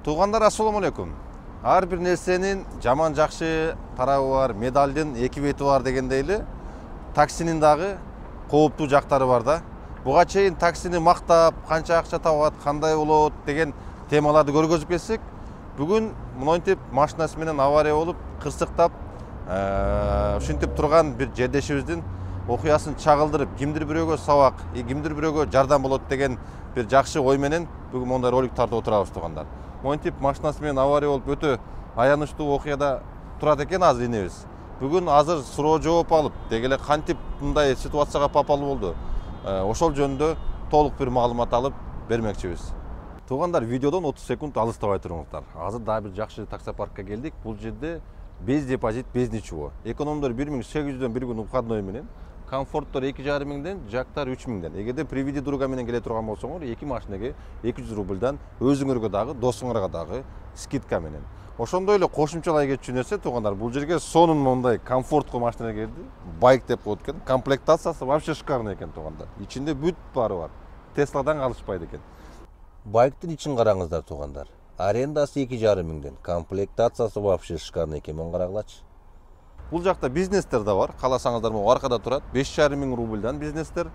Туугандар, ассаламу алейкум. Ар бир нерсенин жаман жакшы тарабы бар, медалдын эки бети бар дегендей эле таксинин дагы кооптуу жактары бар да. Буга чейин таксини мактап, канча акча табат, кандай болот деген темаларды көргөзүп келсек, бүгүн монтип машинасы менен авария болуп, кырсыктап, ушинтип турган бир жердешибиздин окуясын чагылдырып, кимдир бирөөгө сабак, кимдир бирөөгө жардам болот деген бир жакшы ой менен бүгүн мондай ролик тартып отурабыз туугандар. Монтип машинасы менен авария болуп өтө аянычтуу окуяда турат экен азыр энебиз. Бүгүн азыр суроо жооп алып, деги эле кантип мындай ситуацияга папал болду, ошол жөнүндө толук бир маалымат алып бермекчибиз. Туугандар, видеодон 30 секунд алыстабай туруңуздар. Азыр дагы бир жакшы таксопаркка келдик. Бул жерде без депозит, без ничего. Экономдор 1800дөн бир күн входной менен, комфорттор 2500ден, жактар 3000ден. Эгерде приведи друга менен келе турган болсоңор, 2 машинеге 200 рубльдан өзүңөргө дагы, досуңарга дагы скидка менен. Ошондой эле кошумчалай кетчү нерсе туугандар, бул жерге сонун мондай комфорттуу машина келди. Байк деп коет экен. Комплектациясы вообще шикарный экен туугандар. Ичинде бүт баары бар. Tesla-дан калышпайт экен. Байктын ичин караңыздар туугандар. Арендасы 2500ден, комплектациясы вообще шикарный экен, мен карагылачы. Бул жакта бизнестер да бар. Каласаңыздар могу аркада турат. 5500 рубльдан бизнестер.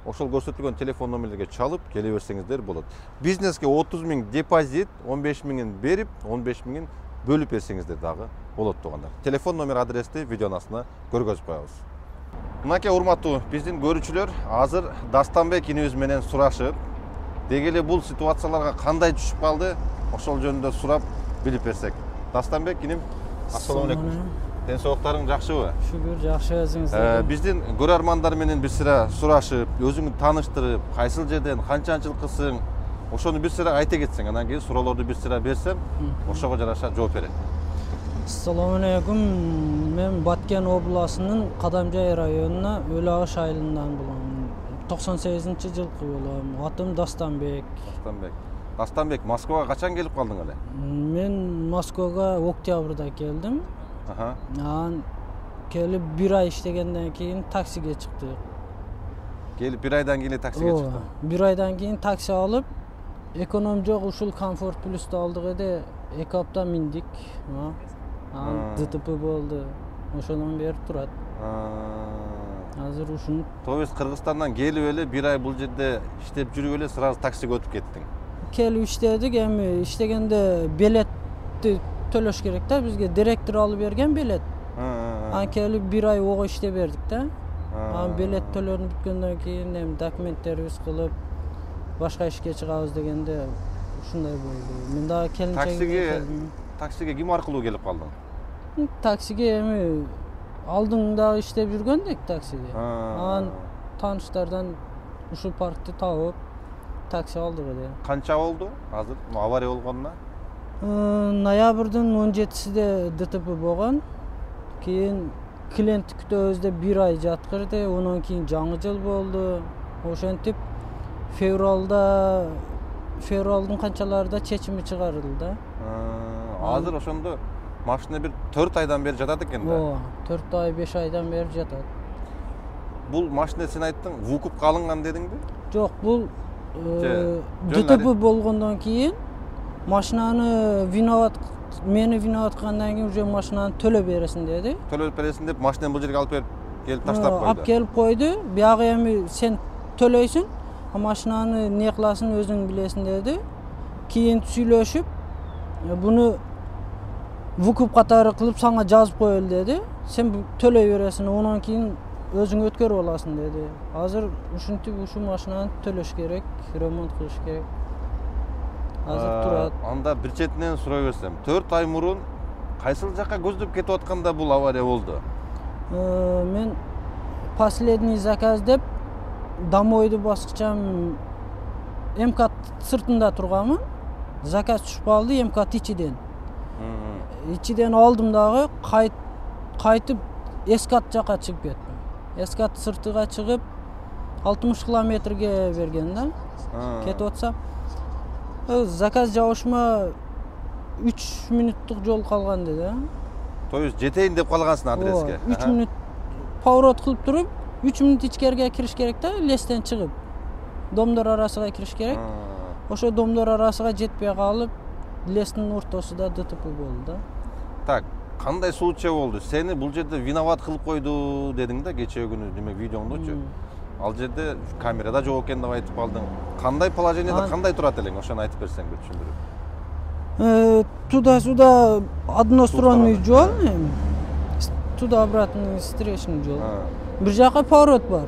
Ошол көрсөтүлгөн телефон номерлерге чалып келе берсеңиздер болот. Бизнеске 30 000 депозит, 15 000 берип, 15 000 бөлүп берсеңиздер дагы болот туугандар. Телефон номер, адрести видеонун астына көргөзүп коебуз. Мынакей урматтуу биздин көрүүчүлөр, азыр Дастанбек инибиз менен сурашып, деги эле бул ситуацияларга кандай түшүп калды, ошол жөнүндө сурап билип берсек. Дастанбек иним, ассаламу алейкум. Ден соолуктарың жакшыбы? Шүгүр, жакшы, өзүңүз. Биздин көрөрмандар менен бир сыра сурашып, өзүңдү тааныштырып, кайсыл жерден, канчанчы жылкысың, ошону бир сыра айта кетсең, анан кийин суроолорду бир сыра берсем, ошого жараша жооп берет. Ассаламу алейкум. Мен Баткен областынын Кадамжай районуна Өлө Агыш айылынан болом. 98-жылкы болом. Атым Дастанбек. Дастанбек, Москвага качан келип калдың эле? Мен Москвага октябрда келдим. Анан келип 1 ай иштегенден кийин таксиге чыктык. Келип 1 айдан кийин таксиге чыктым. 1 айдан кийин такси алып, эконом жок, ушул комфорт плюсту алдык эде, 2 апта миндик. Анан ДТП болду. Ошондон бери турат. Азыр ушун. То есть Кыргызстандан келип эле 1 ай бул жерде иштеп жүрүп эле сразу таксиге өтүп кеттиң. Келип иштедик, эми иштегенде билетти төлөш керек да, бизге директор алып берген билет. Анан келип 1 ай ого иштеп бердик да. Анан билет төлөнүп бүткөндөн кийин эми документтерибиз кылып башка ишке чыгабыз дегенде ушундай болду. Мен дагы келинчегимге таксиге ким аркылуу келип калдың? Таксиге эми алдыңда иштеп жүргөндүк таксиде. Анан тааныштардан ушул паркты табып такси алдык эле. Канча болду азыр авария болгонуна? Ноябрдын 17-синде ДТП болгон. Кийин клиент күтөбүздө 1 ай жаткырды, онон кийин жаңы жыл болду. Ошентип февралдын канчаларында чечими чыгарылды да. Азыр ошондо машина бир 4 айдан бери жатат экен да. 4 ай, 5 айдан бери жатат. Бул машина сен айттың, вукупка алынган дедиңби? Жок, бул ДТП болгондон кийин машинаны мени виноват кылгандан кийин уже машинаны төлөп бересиң деди. Төлөп бересиң деп машинаны бул жерге алып келип таштап койду. Алып келип койду. Биягы эми сен төлөйсүң, машинаны не кыласың өзүң билесиң деди. Кийин сүйлөшүп, буну вукуп катары кылып сага жазып коелу деди. Сен төлөй бересиң, онон кийин өзүң өткөрүп аласың деди. Азыр ушинтип ушул машинаны төлөш керек, ремонт кылыш керек. Азыр турат. Анда бир четинен сурай берсем, 4 ай мурун кайсыл жакка көздөп кетип атканда бул авария болду? Мен последний заказ деп домойду баскычам МКАД сыртында турганмын. Заказ түшүп калды МКАД ичиден. Ичиден алдым дагы, кайтып Эскат жака чыгып кеттим. Эскат сыртыга чыгып 60 километрге берген да. Кетип атсам, заказ жабышма 3 мүнөттүк жол калган деди. То есть жетейин деп калгансың адреске. 3 мүнөт поворот кылып туруп, 3 мүнөт ичкерге кириш керек да, лестен чыгып. Домдор арасыга кириш керек. Ошо домдор арасыга жетпей калып, лестин ортосунда ДТП болду да. Так, кандай случай болду? Сени бул жерде виноват кылып койду дедиң да кечээ күнү демек видеоңдочу. Ал жерде камерада жок экен деп айтып калдың. Кандай положениеде кандай турат элең? Ошону айтып берсең бир түшүндүрүп. Туда-сюда односторонний жол, туда-обратно встречный жол. Бир жака поворот бар.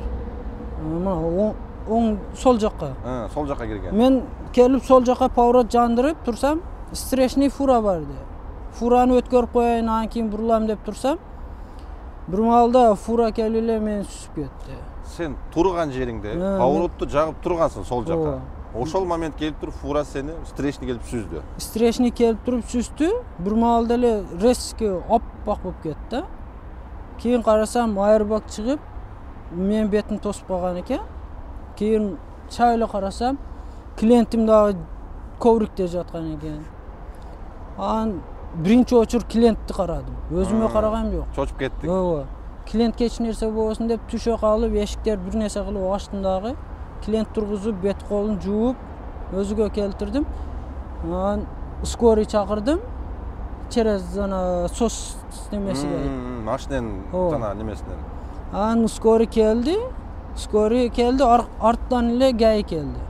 Мына оң сол жакка. Сол жакка кирген. Мен келип сол жака поворот жандырып турсам, встречный фура барды. Фураны өткөрүп коеюн, анан кийин бурулам деп турсам, бир маалда фура келип эле мени сүзүп кетти. Сен турган жериңде поворотту жагып тургансың сол жакка. Ошол момент келип туруп фура сени встречный келип сүздү. Встречный келип туруп сүздү. Бир маалда эле резко оппак болуп кетти. Кийин карасам, айрбак чыгып, менин бетимди тосуп калган экен. Кийин чайлы карасам, клиентим дагы коврикте жаткан экен. Анан биринчи очур клиентти карадым. Өзүмө карагам жок. Чочуп кеттиң. Ооба. Клиентке эч нерсе болбосун деп түшө калып, эшиктер бир нерсе кылып ачтым дагы. Клиент тургузуп, бет колун жууп, өзүгө келтирдим. Анан скорый чакырдым. Через ана сос немесиге. Машинанын жана немесинен. Анан скорый келди. Скорый келди, арттан эле ГАИ келди.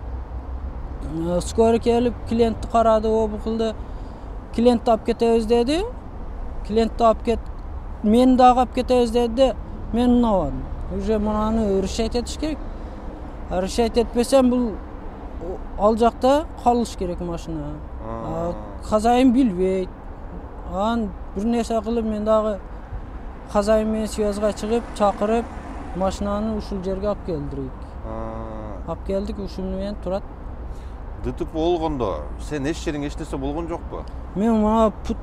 Скорый келип клиентти карады, обу кылды. Клиентти алып кетебиз деди. Клиентти алып кет. Мени дагы алып кетебиз деди. Мен унабадым. Уже мынаны решать этиш керек. Решать этпесем бул ал жакта калыш керек машина. Хозяин билбейт. Анан бир нерсе кылып мен дагы хозяин менен связга чыгып, чакырып, машинаны ушул жерге алып келдик. Алып келдик, ушул менен турат. ДТП болгондо сен эч жериң эч нерсе болгон жокпу? Мен мына пут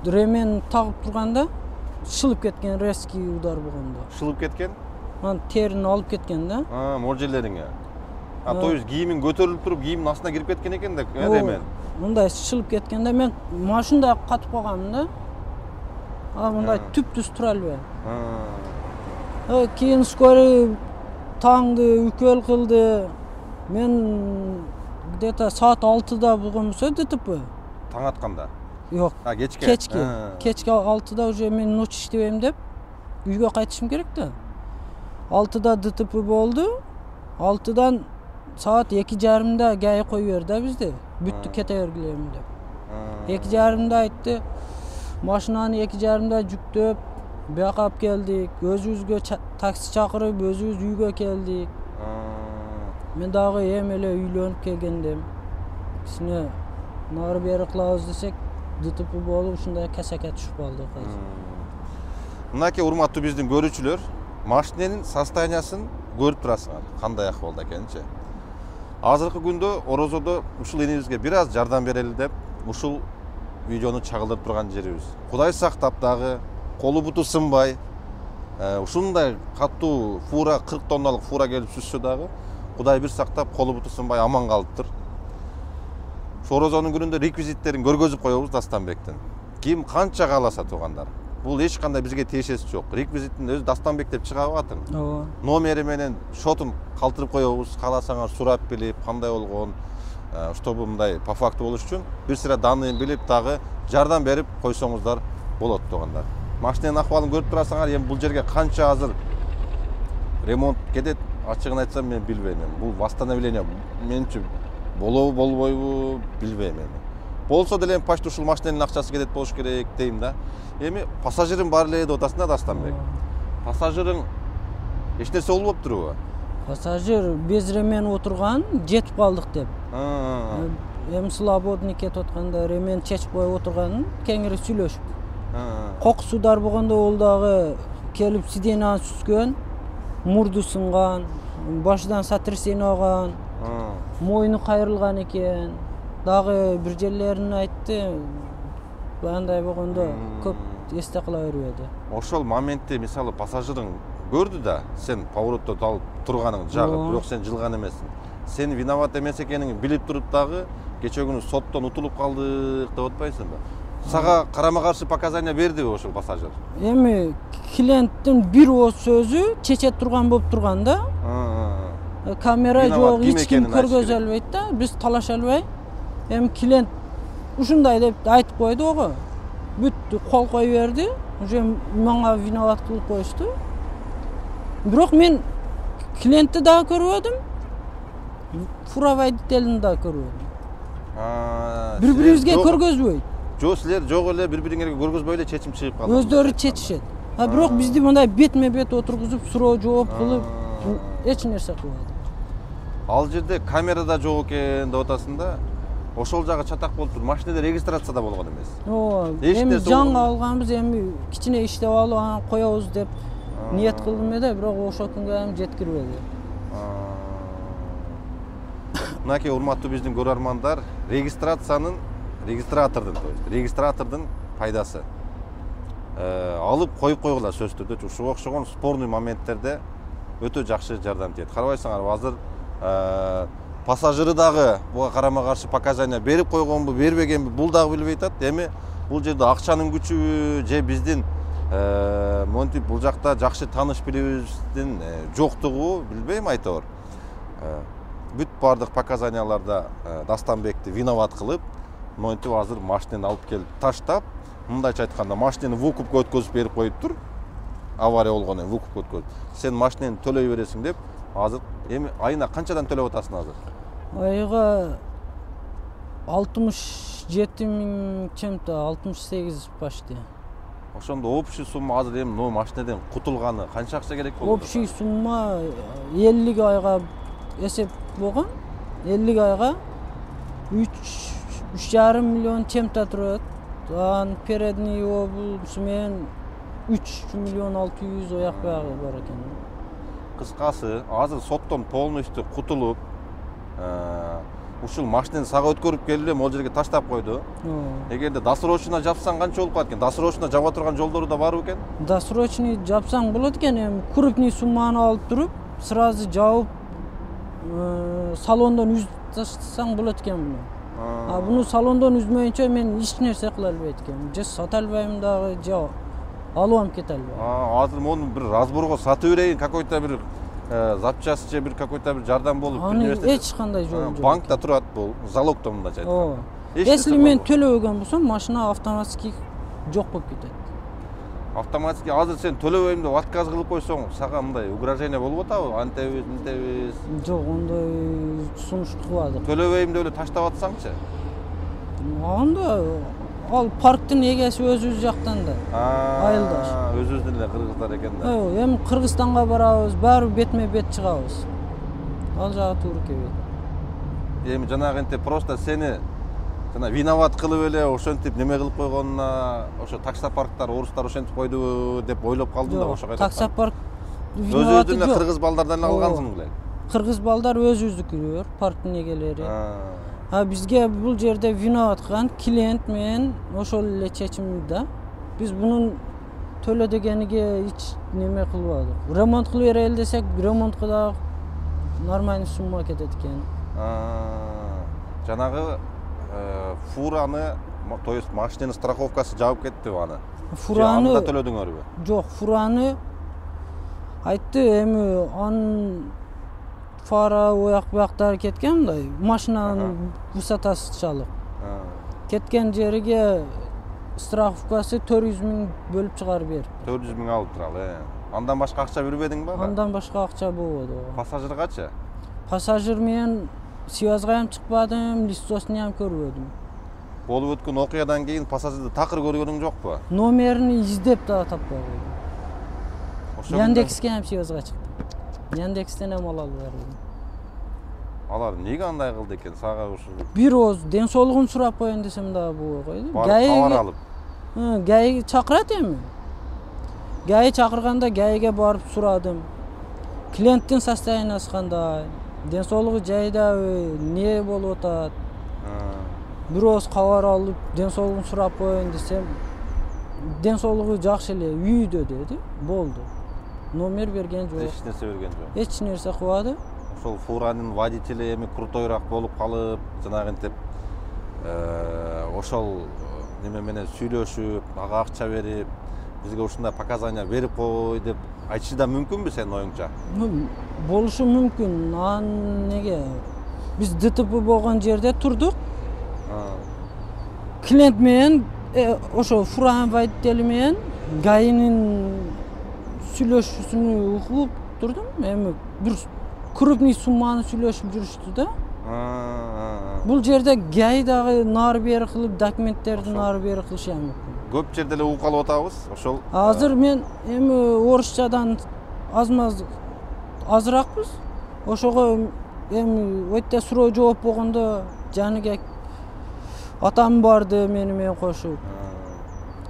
ремен тагып турганда шылып кеткен, резкий удар болгондо. Шылып кеткен? Анан терини алып кеткен да. Могу жерлериңе. То есть кийимиң көтөрүлүп туруп, кийимдин астына кирип кеткен экен да, ремен. Мындай шылып кеткенде мен машинада катып калганмын да. Мындай түп-түз тура албай. Кийин скорый таңды үкөл кылды. Мен где-то саат 6-да болгон болсо ДТП. Таң атканда? Жок. Кечке. Кечке 6-да уже мен ночь иштебейм деп үйгө кайтышым керек да. 6-да ДТП болду. 6-дан саат 2:30-да ГАИ коюп берди бизди. Бүттү, кете бергилейм деп. 2:30-да айтты. Машинаны 2:30-да жүктөп, бияка алып келдик. Өзүбүзгө такси чакырып, өзүбүз үйгө келдик. Мен дагы эми эле үйлөнүп келгендем. Кичине нары бери кылабыз десек, ДТП болуп ушундай касакка түшүп калдык азыр. Мынакей урматтуу биздин көрүүчүлөр, машиненин состояниясын көрүп турасыңар, кандай акыбалда экенинчи. Азыркы күндө Орозодо ушул энебизге бир аз жардам берели деп ушул видеону чагылдырып турган жерибиз. Кудай сактап дагы колу буту сынбай, ушундай каттуу фура, 40 тонналык фура келип сүзсө дагы Кудай бир сактап колу буту сынбай аман калыптыр. Орозонун күнүндө реквизиттерин көргөзүп коебуз Дастанбектин. Ким канча кааласа туугандар. Бул эч кандай бизге тиешеси жок. Реквизиттин өзү Дастанбек деп чыга алатың. Ооба. Номери менен шотун калтырып коебуз. Кааласаңар сурап билип, кандай болгон, чтобы мындай по факту болуш үчүн бир сыра данныйын билип дагы жардам берип койсоңуздар болот туугандар. Машинанын акыбалын көрүп турасыңар, эми бул жерге канча азыр ремонт кетет, ачыгын айтсам мен билбейм. Бул восстановление менчи болобу болбойбу билбейм эми. Болсо деле почти ушул машинанын акчасы кетет болуш керек дейм да. Эми пассажирим бар эле деп атасың да Дастанбек. Пассажирың эч нерсе болбоптурбу? Пассажир без ремен отурган, жетип калдык деп. Эми свободный кетип атканда ремен чечип коюп отурганын кеңири сүйлөшүп. Кокус удар болгондо ол дагы келип сиденияны сүзгөн, мурду сынган, башынан сотрясение алган, мойну кайрылган экен. Дагы бир жерлерин айтты. Андай болгондо көп эсте кыла бербеди. Ошол моментте мисалы пассажирың көрдү да, сен поворотто алып турганың жагып, бирок сен жылган эмессиң. Сен виноват эмес экениңи билип туруп дагы кечээ күнү соттон утулуп калдык деп атпайсыңбы? Сага карама каршы показания бердиби ошол пассажир? Эми клиенттин бир ооз сөзү чечет турган болуп турган да. Камера жок, эч ким көргөзө албайт да, биз талаша албай. Эми клиент ушундай деп айтып койду ого. Бүттү, кол кой берди. Уже мага виноват кылып коюшту. Бирок мен клиентти дагы көрбөдүм. Фура водителин дагы көрбөдүм. Бири-бирибизге көргөзбөйт. Жок, силер жок эле бири-бириңерге көргөзбөй эле чечим чыгып калды. Өздөрү чечишет. Бирок бизди мындай бетме-бет отургузуп, суроо жооп кылып, эч нерсе кылбады. Ал жерде камерада жок экен деп атасың да. Ошол жагы чатак болуп тур. Машинада регистрацияда болгон эмес. Ооба. Эч Эми нерсе жаңы алганбыз, эми кичине иштеп алып, анан коебуз деп ниет кылдым эле, бирок ошол күнгө эми жеткирбеди. Мынакей урматтуу биздин көрөрмандар, регистратордун пайдасы. Алып коюп койгула сөзсүз түрдө. Ушуга окшогон спорный моменттерде өтө жакшы жардам тийет. Карабайсыңар, азыр пассажиры дагы буга карама каршы показания берип койгонбу, бербегенби, бул дагы билбей атат. Эми бул жерде акчанын күчүбү же биздин монтип бул жакта жакшы тааныш билибиздин жоктугу билбейм айтор. Бүт бардык показанияларда Дастанбекти виноват кылып, монтип азыр машинени алып келип таштап, мындайча айтканда машинени выкупка өткөзүп берип коюптур. Авария болгон эми выкупка өткөзүп. Сен машинени төлөй бересиң деп, азыр эми айына канчадан төлөп атасың азыр? Айга 67 миң чем-то, 68 почти. Ошондо общий сумма азыр эми но машинеден кутулганы канча акча керек болду? Общий сумма 50 айга эсеп болгон. 50 айга 3,5 миллион чем-то турат. Анан передний обусу менен 3 миллион 600 ояк баягы бар экен. Кыскасы, азыр соттон полностью кутулуп, ушул машинени сага өткөрүп келип могул жерге таштап койду. Эгерде досрочно жапсаң канча болуп калат экен? Досрочно жаба турган жолдору да барбы экен? Досрочный жапсаң болот экен, эми крупный сумманы алып туруп, сразу жабып салондон үзүп таштасаң болот экен буну. Буну салондон үзмөйүнчө мен эч нерсе кыла албайт экенмин. Же сата албайм дагы, же алып кете албайм. Азыр муну бир разборго сатып берейин, какой-то бир запчасть же бир какой-то бир жардам болуп, аны эч кандай жол жок. Банкта турат бул, залогто мындайча айтканда. Если мен төлөбөгөн болсом, машина автоматически жок болуп кетет. Автоматически азыр сен төлөбөйм деп отказ кылып койсоң, сага мындай угрожение болуп атабы? Антебиз, мынтебиз. Жок, ондой сунуш кылбадык. Төлөбөйм деп эле таштап атсаңчы? Анда ал парктын эгеси өзүбүз жактан да. Айылдаш. Өзүбүздүн эле кыргыздар экен да. Эми Кыргызстанга барабыз, баары бетме-бет чыгабыз. Ал жагы туура келбейт. Эми жанагы энтип просто сени жана виноват кылып эле ошентип неме кылып койгонуна, ошо таксопарктар орустар ошентип койду деп ойлоп калдым да, ошого айтам. Таксопарк виноваты өзүбүздүн жок. кыргыз балдардан алгансың беле? Кыргыз балдар өзүбүздүкүлөр, парктын эгелери. Бизге бул жерде виноват кылган клиент менен ошол эле чечим да. Биз мунун төлө дегениге эч неме кылбадык. Ремонт кылып берели десек, ремонтко да нормальный сумма кетет экен. Жанагы фураны, то есть машиненин страховкасы жабып кеттиби аны? Фураны да төлөдүңөрбү? Жок, фураны айтты, эми анын фара ояк буяктары кеткен мындай, машинанын высотасы чалык. Кеткен жериге страховкасы 400 миң бөлүп чыгарып берип. 400 миң алып туралы. Андан башка акча бербедиңби? Андан башка акча болбоду. Пассажиргачы? Пассажир менен связга ham чыкпадым, листосун ham көрбөдүм. Болуп өткөн окуядан кийин пассажирди такыр көргөнүң жокпу? Номерин издеп да таппай койдум. Яндекске ham связга чыктым. Яндекстен ham ала албадым. Алар эмнеге андай кылды экен сага ушул? Бир ооз ден соолугун сурап коеюн десем дагы болбой койду. Кабар алып. ГАИ чакырат эми. ГАИ чакырганда ГАИге барып сурадым. Клиенттин состояниясы кандай? Ден соолугу жайдабы? Не болуп атат? Бир ооз кабар алып, ден соолугун сурап коеюн десем, ден соолугу жакшы эле, үйдө деди. Болду. Номер берген жок. Эч нерсе берген жок. Эч нерсе кылбады. Ошол фуранын водители эми крутойраак болуп калып, жанагынтип ошол неме менен сүйлөшүп, ага акча берип, бизге ушундай показания берип кой деп айтышы да мүмкүнбү сенин оюңча? Болушу мүмкүн. Неге? Биз ДТП болгон жерде турдук. klient менен ошо фуран водители менен гаинин сүйлөшүүсүн угуп турдум. Эми бир крупный сумманы сүйлөшүп жүрүштү да. Бул жерде гаи дагы нары бери кылып документтерди нары бери кылышы мүмкүн. Көп жерде эле угуп калып атабыз. Ошол азыр мен эми орусчадан аз-маз азыракпыз. Ошого эми өтө суроо жооп болгондо жаныга атам барды менен кошуп.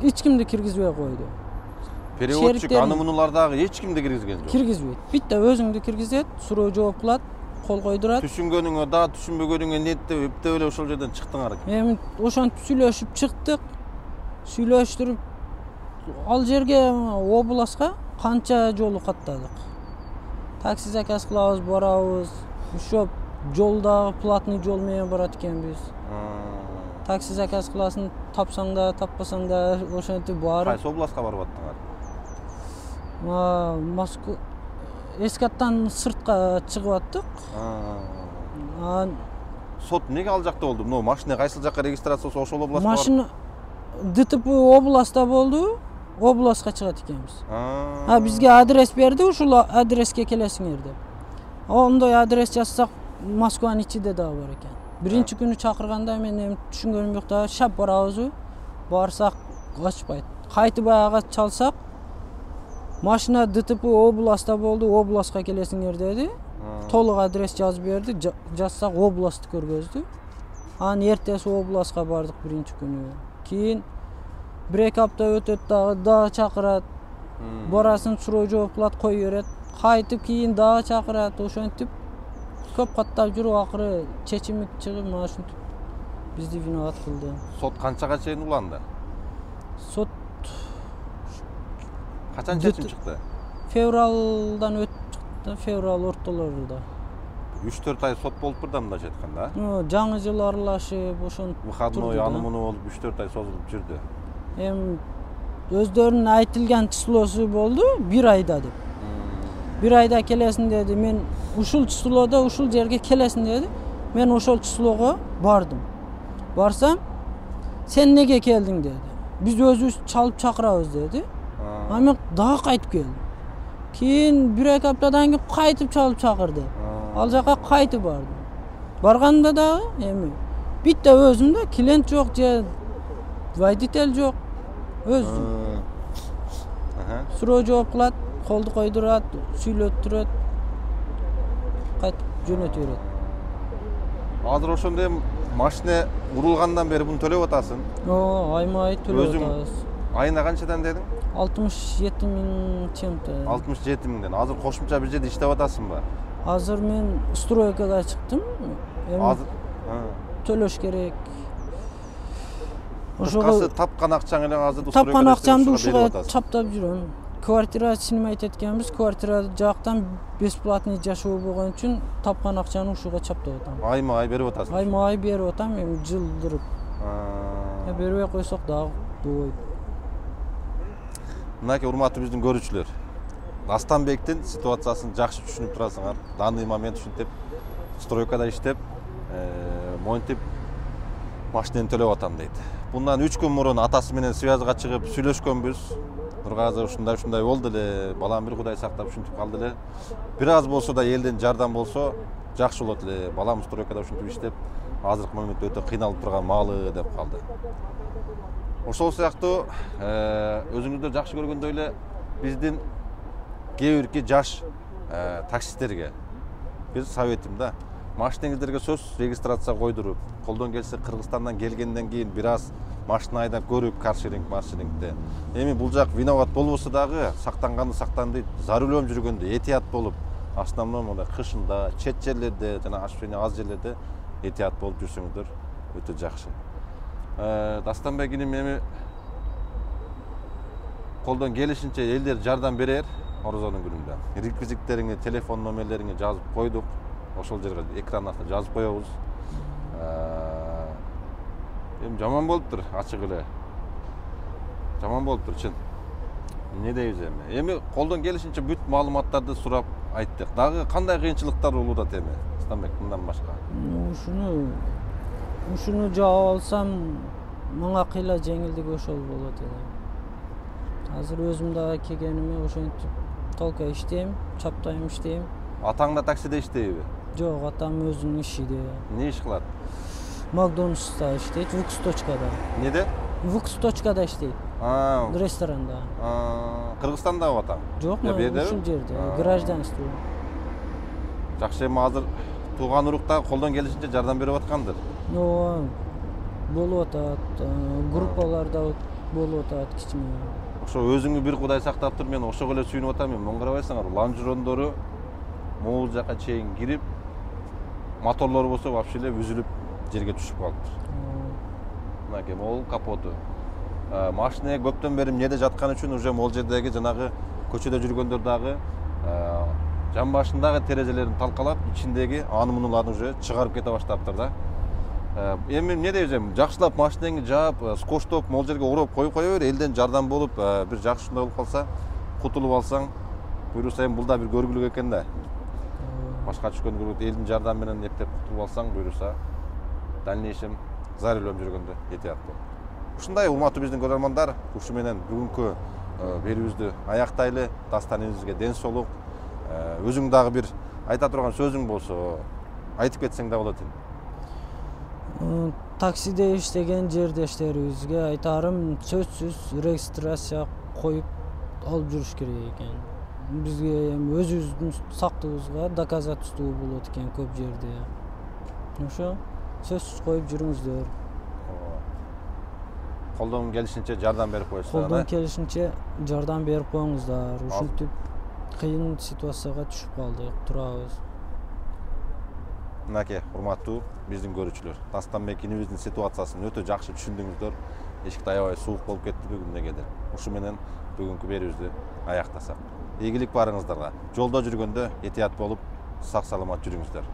Эч кимди киргизбей койду. Переводчик аны-мунулар дагы эч кимди киргизген жок. Киргизбейт. Битте өзүңдү киргизет, суроо жооп кылат, кол койдурат. Түшүнгөнүңө да, түшүнбөгөнүңө неттеп, эптеп эле ошол жерден чыктыңар. Эми ошентип сүйлөшүп чыктык. Сүйлөштүрүп ал жерге областка канча жолу каттадык. Такси заказ кылабыз, барабыз. Ошо жолдагы платный жол менен барат экенбиз. Такси заказ кыласың, тапсаң да, таппасаң да ошентип барып. Кайсы областка барып аттыңар? Москва Эскаттан сыртка чыгып аттык. Сот эмнеге ал жакта болду? Мына машина кайсыл жакка регистрациясы ошол областка? Машина ДТП областта болду. Областка чыгат экенбиз. Бизге адрес берди, ушул адреске келесиңер деп. Ондой адрес жазсак Москванын ичинде дагы бар экен. Биринчи күнү чакырганда мен эми түшүнгөнүм жок да, шап барабызбы? Барсак ачпайт. Кайтып аяга чалсак машина ДТП областта болду, областка келесиңер деди. Толук адрес жазып берди, жазсак областты көргөздү. Анан эртеси областка бардык биринчи күнү. Кийин 1-2 апта өтөт дагы чакырат. Барасын суроо жооп кылат, кой берет. Кайтып кийин дагы чакырат, ошентип көп каттап жүрүп акыры чечими чыгып, мына ушинтип бизди виноват кылды. Сот канчага чейин уланды? Сот качан чечим чыкты? Февралдан өтүп чыкты, феврал ортолорунда. 3-4 ай сот болуп да мындайча айтканда. Жаңы жыл аралашып, ошентип выходной аны-муну болуп 3-4 ай созулуп жүрдү. Эми өздөрүнүн айтылган числосу болду 1 айда деп. 1 айда келесиң деди. Мен ушул числода ушул жерге келесиң деди. Мен ошол числого бардым. Барсам, сен неге келдиң деди. Биз өзүбүз чалып чакырабыз деди. Мен дагы кайтып келдим. Кийин 1-2 аптадан кийин кайтып чалып чакырды. Ал жака кайтып бардым. Барганда дагы эми битте өзүмдө клиент жок же водитель жок. Өзүм. Суроо жооп кылат, колду койдурат, сүйлөттүрөт. Кайтып жөнөтө берет. Азыр ошондой машина урулгандан бери буну төлөп атасың? Айма-ай төлөп атабыз. Айына канчадан дедиң? 67 миң чем-то. 67 миңден. Азыр кошумча бир жерде иштеп атасыңбы? Азыр мен стройкага чыктым. Азыр төлөш керек. Ошого тапкан акчаң менен азыр тапкан акчамды ушуга чаптап жүрөм. Квартира снимать эткенбиз, квартира жактан бесплатный жашоо болгон үчүн тапкан акчаны ушуга чаптап атам. Айма-ай берип атасың? Айма-ай берип атам, эми жылдырып. Бербей койсок дагы болбойт. Мынакей урматтуу биздин көрүүчүлөр. Дастанбектин ситуациясын жакшы түшүнүп турасыңар. Данный момент ушинтип стройкада иштеп, монтип машинени төлөп атам дейт. Bundan 3 gün murun atası менен связга чыгып сүйлөшкөнбүз. Нургазы ушундай болду эле, балам бир Кудай сактап ушинтип калды эле. Бир аз болсо да элден жардам болсо жакшы болот эле. Балам стройкада ушинтип иштеп, азыркы моментте өтө кыйналып турган маалы деп калды. Ошол сыяктуу өзүңүздөр жакшы көргөндөй эле биздин кээ бирки жаш таксисттерге биз советим да. Машинеңиздерге сөз регистрация койдуруп, колдон келсе Кыргызстандан келгенден кийин бир аз машина айдап көрүп, каршеринг, маршерингде. Эми бул жак виноват болбосо дагы сактанганы сактанды, за рулем жүргөндө этият болуп, основном мындай кышында, чет жерлерде жана освещение аз жерлерде этият болуп жүрсөңүздөр өтө жакшы. Дастанбек иним эми колдон келишинче элдер жардам берер Орозонун күнүндө. Реквизиттериңи, телефон номерлериңи жазып койдук. Ошол жерге экран астына жазып коебуз. Эми жаман болуптур, ачык эле. Жаман болуптур, чын. Не дейбиз эми? Эми колдон келишинче бүт маалыматтарды сурап айттык. Дагы кандай кыйынчылыктар болууда эми? Дастанбек, мындан башка. Ушуну жаап алсам мага кыйла жеңилдиги ошол болот эле. Азыр өзүм дагы келгениме ошентип толка иштейм, чаптайм иштейм. Атаң да таксиде иштейби? Жок, атам өзүнүн ишиде. Не иш кылат? Макдональдста иштейт, Вукс точкада. Неде? Вукс точкада иштейт, ресторанда. Кыргызстандабы атаң? Жок, Же бедеби? ушул жерде, гражданство. Жакшы, эми азыр тууган уруктар колдон келишинче жардам берип аткандыр. Ооба, болуп атат, группаларда болуп атат кичине. Ошо өзүңү бир Кудай сактап тур, мен ошого эле сүйүнүп атам. Мону карабайсыңар, ланжерондору могул жака чейин кирип, моторлору болсо вообще эле үзүлүп жерге түшүп калыптыр. Мынакей могул капоту. Машина көптөн бери эмнеде жаткан үчүн уже могул жердеги жанагы көчөдө жүргөндөр дагы жан башындагы терезелерин талкалап, ичиндеги аны мунуларын уже чыгарып кете баштаптыр да. Эми эмне дейбиз, жакшылап машинаңды жаап, скоштоп могул жерге ороп коюп кое бер, элден жардам болуп, бир жакшындай болуп калса, кутулуп алсаң, буюрса эми бул да бир көргүлүк экен да. Башка түшкөндө көргүлүк, элдин жардамы менен эптеп кутулуп алсаң, буюрса дальнейшем зар үйлөнүп жүргөндө этият бол. Ушундай урматтуу биздин көрөрмандар, ушу менен бүгүнкү берүүбүздү аяктайлы. Дастаныбызга ден соолук. Өзүң дагы бир айта турган сөзүң болсо, айтып кетсең да болот эле. Таксиде иштеген жердештерибизге айтарым, сөзсүз регистрация коюп алып жүрүш керек экен. Бизге эми өзүбүздүн сактыгыбызга доказательство болот экен көп жерде. Ошо сөзсүз коюп жүрүңүздөр. Колдон келишинче жардам берип коесуздар. Колдон келишинче жардам берип коюңуздар. Ушинтип кыйын ситуацияга түшүп калдык, турабыз. Мынакей, урматтуу биздин көрүүчүлөр, Дастанбек инибиздин ситуациясын өтө жакшы түшүндүңүздөр. Эшикти аябай суук болуп кетти бүгүнгө. Ушу менен бүгүнкү берүүбүздү аяктасак. Ийгилик барыңыздарга. Жолдо жүргөндө этият болуп, сак саламат жүрүңүздөр.